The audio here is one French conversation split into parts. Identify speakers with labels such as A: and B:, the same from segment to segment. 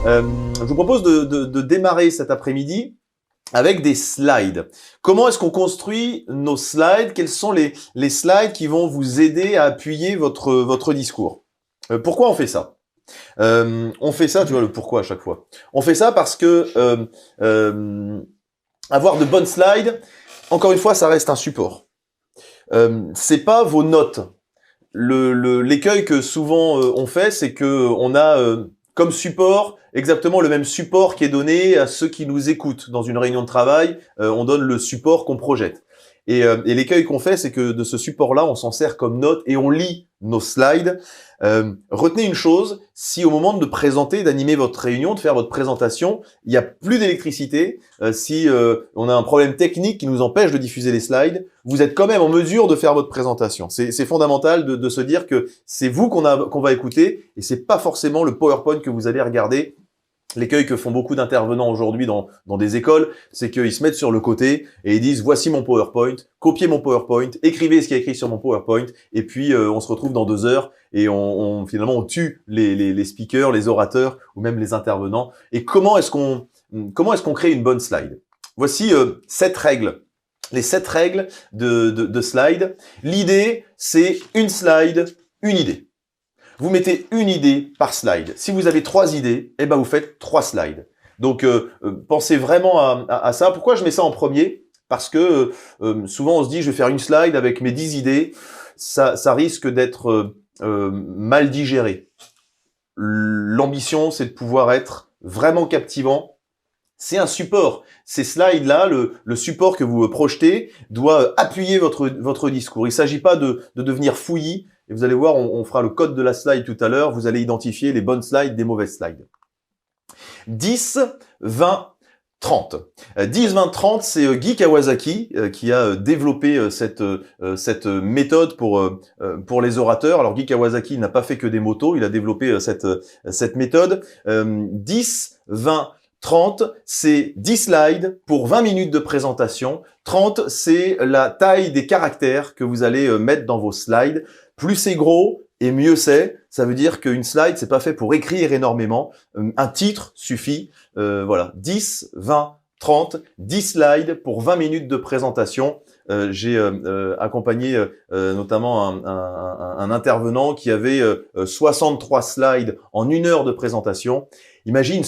A: Je vous propose de démarrer cet après-midi avec des slides. Comment est-ce qu'on construit nos slides? Quels sont les slides qui vont vous aider à appuyer votre discours? Pourquoi on fait ça? On fait ça, tu vois le pourquoi à chaque fois. On fait ça parce que avoir de bonnes slides, encore une fois, ça reste un support. C'est pas vos notes. L'écueil que souvent on fait, c'est que on a comme support exactement le même support qui est donné à ceux qui nous écoutent. Dans une réunion de travail, on donne le support qu'on projette. Et l'écueil qu'on fait, c'est que de ce support-là, on s'en sert comme note et on lit nos slides. Retenez une chose, si au moment de présenter, d'animer votre réunion, de faire votre présentation, il n'y a plus d'électricité, si on a un problème technique qui nous empêche de diffuser les slides, vous êtes quand même en mesure de faire votre présentation. C'est fondamental de se dire que c'est vous qu'on va écouter et c'est pas forcément le PowerPoint que vous allez regarder. L'écueil que font beaucoup d'intervenants aujourd'hui dans des écoles, c'est qu'ils se mettent sur le côté et ils disent « Voici mon PowerPoint, copiez mon PowerPoint, écrivez ce qui est écrit sur mon PowerPoint » et puis on se retrouve dans 2 heures et finalement on tue les speakers, les orateurs ou même les intervenants. Et comment est-ce qu'on crée une bonne slide? Voici 7 règles. Les 7 règles de slide. L'idée, c'est une slide, une idée. Vous mettez une idée par slide. Si vous avez 3 idées, eh ben vous faites 3 slides. Donc pensez vraiment à ça. Pourquoi je mets ça en premier? Parce que souvent on se dit je vais faire une slide avec mes 10 idées. Ça risque d'être mal digéré. L'ambition, c'est de pouvoir être vraiment captivant. C'est un support. Ces slides-là, le support que vous projetez doit appuyer votre discours. Il ne s'agit pas de devenir fouillis. Et vous allez voir, on fera le code de la slide tout à l'heure. Vous allez identifier les bonnes slides des mauvaises slides. 10, 20, 30. 10, 20, 30, c'est Guy Kawasaki qui a développé cette méthode pour les orateurs. Alors Guy Kawasaki n'a pas fait que des motos, il a développé cette méthode. 10, 20, 30, c'est 10 slides pour 20 minutes de présentation. 30, c'est la taille des caractères que vous allez mettre dans vos slides. Plus c'est gros et mieux c'est. Ça veut dire qu'une slide, c'est pas fait pour écrire énormément. Un titre suffit. Voilà, 10, 20, 30, 10 slides pour 20 minutes de présentation. J'ai accompagné notamment un intervenant qui avait 63 slides en 1 heure de présentation. Imagine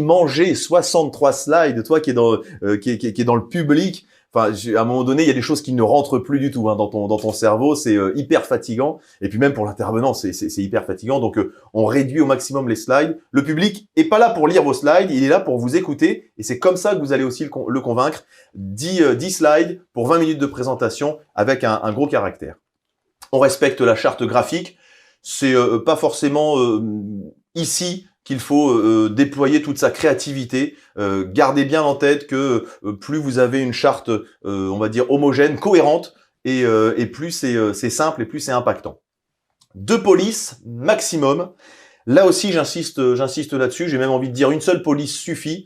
A: manger 63 slides, toi qui est dans le public. Enfin, à un moment donné, il y a des choses qui ne rentrent plus du tout dans ton cerveau. C'est hyper fatigant. Et puis même pour l'intervenant, c'est hyper fatigant. Donc, on réduit au maximum les slides. Le public est pas là pour lire vos slides, il est là pour vous écouter. Et c'est comme ça que vous allez aussi le convaincre. 10 slides pour 20 minutes de présentation avec un gros caractère. On respecte la charte graphique. C'est pas forcément ici qu'il faut déployer toute sa créativité. Gardez bien en tête que plus vous avez une charte, on va dire, homogène, cohérente, et plus c'est simple et plus c'est impactant. 2 polices maximum. Là aussi, j'insiste là-dessus. J'ai même envie de dire une seule police suffit.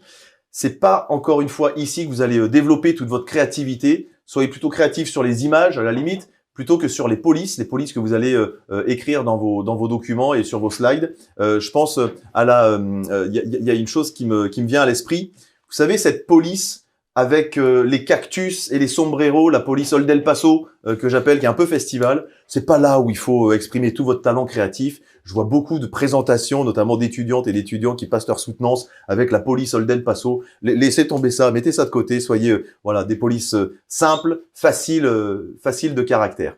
A: C'est pas, encore une fois, ici que vous allez développer toute votre créativité. Soyez plutôt créatif sur les images, à la limite, plutôt que sur les polices que vous allez écrire dans vos documents et sur vos slides. Je pense à il y a une chose qui me vient à l'esprit. Vous savez, cette police avec les cactus et les sombreros, la police Old El Paso, que j'appelle, qui est un peu festival, c'est pas là où il faut exprimer tout votre talent créatif. Je vois beaucoup de présentations, notamment d'étudiantes et d'étudiants qui passent leur soutenance avec la police Old El Paso. Laissez tomber ça, mettez ça de côté, soyez voilà des polices simples, faciles de caractère.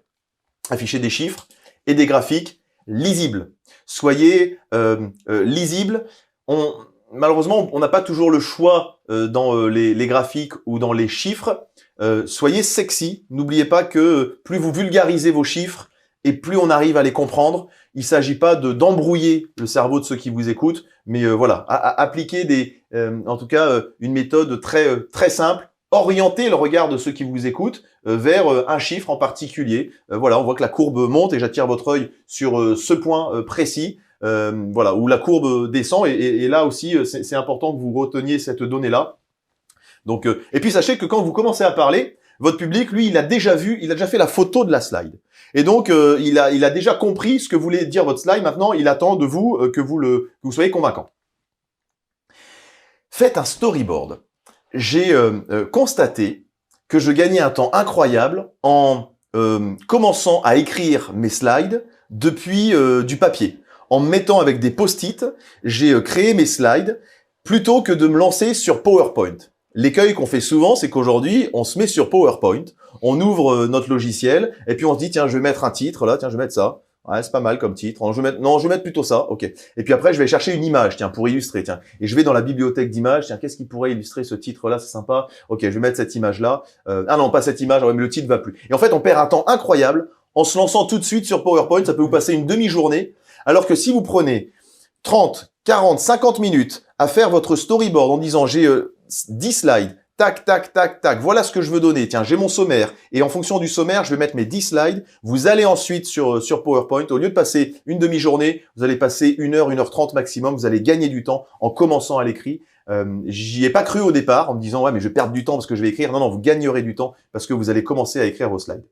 A: Affichez des chiffres et des graphiques lisibles. Soyez lisibles. Malheureusement, on n'a pas toujours le choix dans les graphiques ou dans les chiffres. Soyez sexy. N'oubliez pas que plus vous vulgarisez vos chiffres et plus on arrive à les comprendre. Il ne s'agit pas d'embrouiller le cerveau de ceux qui vous écoutent, mais voilà, appliquer en tout cas une méthode très simple. Orienter le regard de ceux qui vous écoutent vers un chiffre en particulier. Voilà, on voit que la courbe monte et j'attire votre œil sur ce point précis. Voilà, où la courbe descend et là aussi c'est important que vous reteniez cette donnée-là. Donc, et puis sachez que quand vous commencez à parler, votre public, lui, il a déjà fait la photo de la slide. Et donc, il a déjà compris ce que voulait dire votre slide. Maintenant, il attend de vous que vous soyez convaincant. Faites un storyboard. J'ai constaté que je gagnais un temps incroyable en commençant à écrire mes slides depuis du papier. En me mettant avec des post-it, j'ai créé mes slides plutôt que de me lancer sur PowerPoint. L'écueil qu'on fait souvent, c'est qu'aujourd'hui, on se met sur PowerPoint, on ouvre notre logiciel, et puis on se dit, tiens, je vais mettre un titre, là, tiens, je vais mettre ça. Ouais, c'est pas mal comme titre. Non, je vais mettre plutôt ça, ok. Et puis après, je vais chercher une image, tiens, pour illustrer, tiens. Et je vais dans la bibliothèque d'images, tiens, qu'est-ce qui pourrait illustrer ce titre-là, c'est sympa. Ok, je vais mettre cette image-là. Ah non, pas cette image, ouais, mais le titre va plus. Et en fait, on perd un temps incroyable en se lançant tout de suite sur PowerPoint. Ça peut vous passer une demi-journée. Alors que si vous prenez 30, 40, 50 minutes à faire votre storyboard en disant j'ai 10 slides, tac, tac, tac, tac, voilà ce que je veux donner, tiens, j'ai mon sommaire, et en fonction du sommaire, je vais mettre mes 10 slides, vous allez ensuite sur PowerPoint, au lieu de passer une demi-journée, vous allez passer 1 heure, 1 h 30 maximum, vous allez gagner du temps en commençant à l'écrit. J'y ai pas cru au départ, en me disant, ouais, mais je vais perdre du temps parce que je vais écrire. Non, non, vous gagnerez du temps parce que vous allez commencer à écrire vos slides.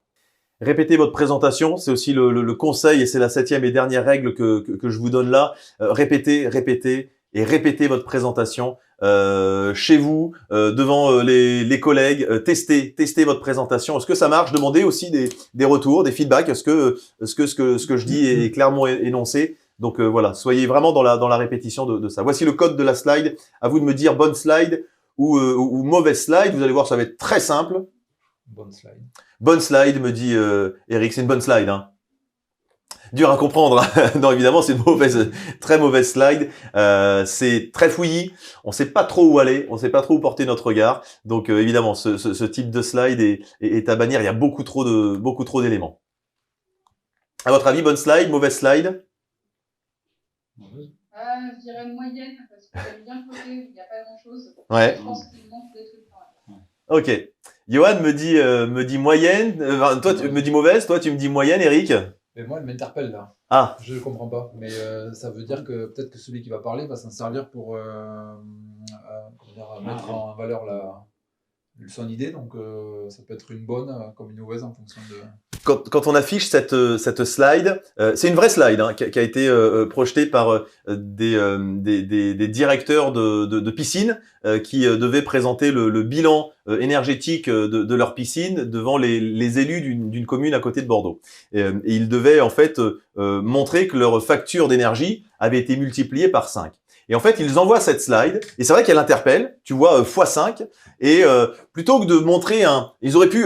A: Répétez votre présentation, c'est aussi le conseil, et c'est la 7e et dernière règle que je vous donne là. Répétez, répétez et répétez votre présentation chez vous, devant les collègues. Testez votre présentation. Est-ce que ça marche? Demandez aussi des retours, des feedbacks. Est-ce que ce que je dis est clairement énoncé? Donc voilà, soyez vraiment dans la répétition de ça. Voici le code de la slide. À vous de me dire bonne slide ou mauvaise slide. Vous allez voir, ça va être très simple.
B: Bonne slide.
A: Bonne slide, me dit Eric, c'est une bonne slide. Hein. Dur à comprendre. Hein. Non, évidemment, c'est une très mauvaise slide. C'est très fouillis. On sait pas trop où aller. On sait pas trop où porter notre regard. Donc, évidemment, ce type de slide est à bannir. Il y a beaucoup trop d'éléments. À votre avis, bonne slide, mauvaise slide?
C: Je dirais moyenne, parce que j'aime bien le côté où il n'y a pas grand-chose.
A: Ouais.
C: Je pense qu'il manque des trucs quand même.
A: Ok. Johan me dit moyenne. Toi, tu me dis mauvaise. Toi, tu me dis moyenne, Eric?
B: Mais moi, elle m'interpelle là.
A: Ah.
B: Je ne comprends pas. Mais ça veut dire que peut-être que celui qui va parler va s'en servir pour mettre en valeur son idée. Donc ça peut être une bonne comme une mauvaise en fonction de...
A: Quand on affiche cette slide, c'est une vraie slide hein, qui a été projetée par des directeurs de piscine qui devaient présenter le bilan énergétique de leur piscine devant les élus d'une commune à côté de Bordeaux. Et ils devaient en fait montrer que leur facture d'énergie avait été multipliée par 5. Et en fait, ils envoient cette slide, et c'est vrai qu'elle interpelle, tu vois, x5, et plutôt que de montrer ils auraient pu,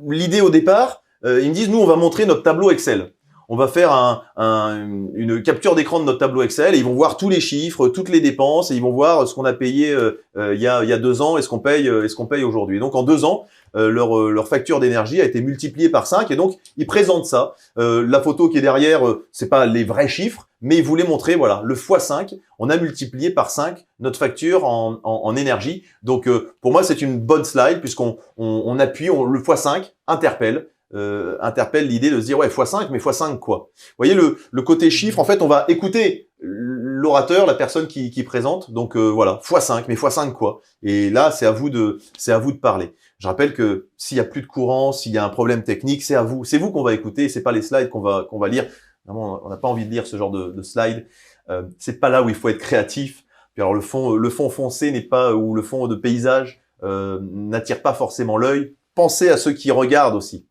A: l'idée au départ, ils me disent, nous, on va montrer notre tableau Excel. On va faire une capture d'écran de notre tableau Excel, et ils vont voir tous les chiffres, toutes les dépenses, et ils vont voir ce qu'on a payé il y a 2 ans et ce qu'on paye aujourd'hui. Et donc, en 2 ans, leur facture d'énergie a été multipliée par 5, et donc, ils présentent ça. La photo qui est derrière, c'est pas les vrais chiffres, mais ils voulaient montrer, voilà, le x5, on a multiplié par 5 notre facture en énergie. Donc, pour moi, c'est une bonne slide, puisqu'on appuie, le x5 interpelle l'idée de se dire, ouais, x5, mais x5 quoi? Vous voyez, le côté chiffre, en fait, on va écouter l'orateur, la personne qui présente. Donc, voilà, x5, mais x5 quoi? Et là, c'est à vous de parler. Je rappelle que s'il y a plus de courant, s'il y a un problème technique, c'est vous qu'on va écouter, c'est pas les slides qu'on va lire. Vraiment, on n'a pas envie de lire ce genre de slide. C'est pas là où il faut être créatif. Puis alors le fond foncé n'est pas, ou le fond de paysage n'attire pas forcément l'œil. Pensez à ceux qui regardent aussi.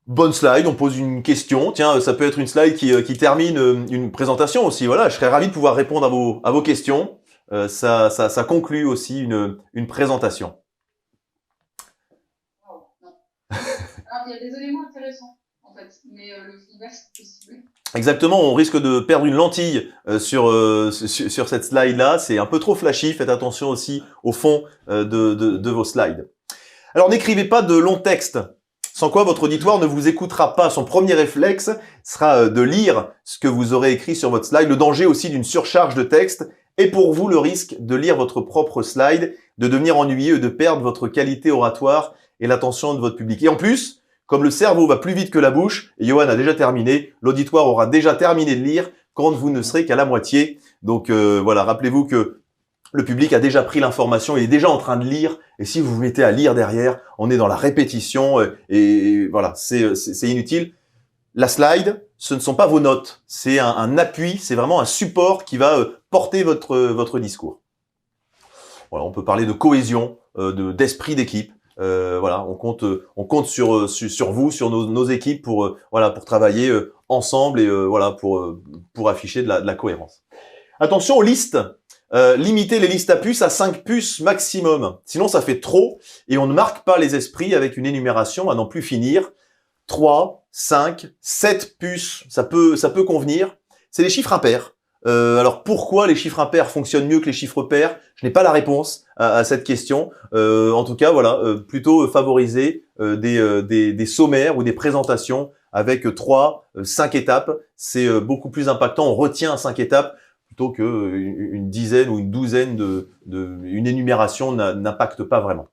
A: Bonne slide, on pose une question. Tiens, ça peut être une slide qui termine une présentation aussi. Voilà, je serais ravi de pouvoir répondre à vos questions. Ça conclut aussi une présentation.
C: Wow, non. Alors, il y a des éléments intéressants, en fait, mais le fond vert, c'est possible.
A: Exactement, on risque de perdre une lentille sur cette slide-là. C'est un peu trop flashy. Faites attention aussi au fond de vos slides. Alors, n'écrivez pas de longs textes, sans quoi votre auditoire ne vous écoutera pas. Son premier réflexe sera de lire ce que vous aurez écrit sur votre slide. Le danger aussi d'une surcharge de texte est pour vous le risque de lire votre propre slide, de devenir ennuyeux et de perdre votre qualité oratoire et l'attention de votre public. Et en plus, comme le cerveau va plus vite que la bouche, et Johan a déjà terminé, l'auditoire aura déjà terminé de lire quand vous ne serez qu'à la moitié. Donc voilà, rappelez-vous que le public a déjà pris l'information, il est déjà en train de lire, et si vous vous mettez à lire derrière, on est dans la répétition, et voilà, c'est inutile. La slide, ce ne sont pas vos notes. C'est un appui, c'est vraiment un support qui va porter votre discours. Voilà, on peut parler de cohésion, d'esprit d'équipe. Voilà, on compte sur vous, sur nos équipes pour travailler ensemble et voilà pour afficher de la cohérence. Attention aux listes. Limitez les listes à puces à 5 puces maximum. Sinon, ça fait trop et on ne marque pas les esprits avec une énumération à n'en plus finir. 3, 5, 7 puces, ça peut convenir. C'est des chiffres impairs. Alors pourquoi les chiffres impairs fonctionnent mieux que les chiffres pairs? Je n'ai pas la réponse à cette question. En tout cas, voilà, plutôt favoriser des sommaires ou des présentations avec 3, 5 étapes. C'est beaucoup plus impactant. On retient 5 étapes plutôt qu'une dizaine ou une douzaine une énumération n'impacte pas vraiment.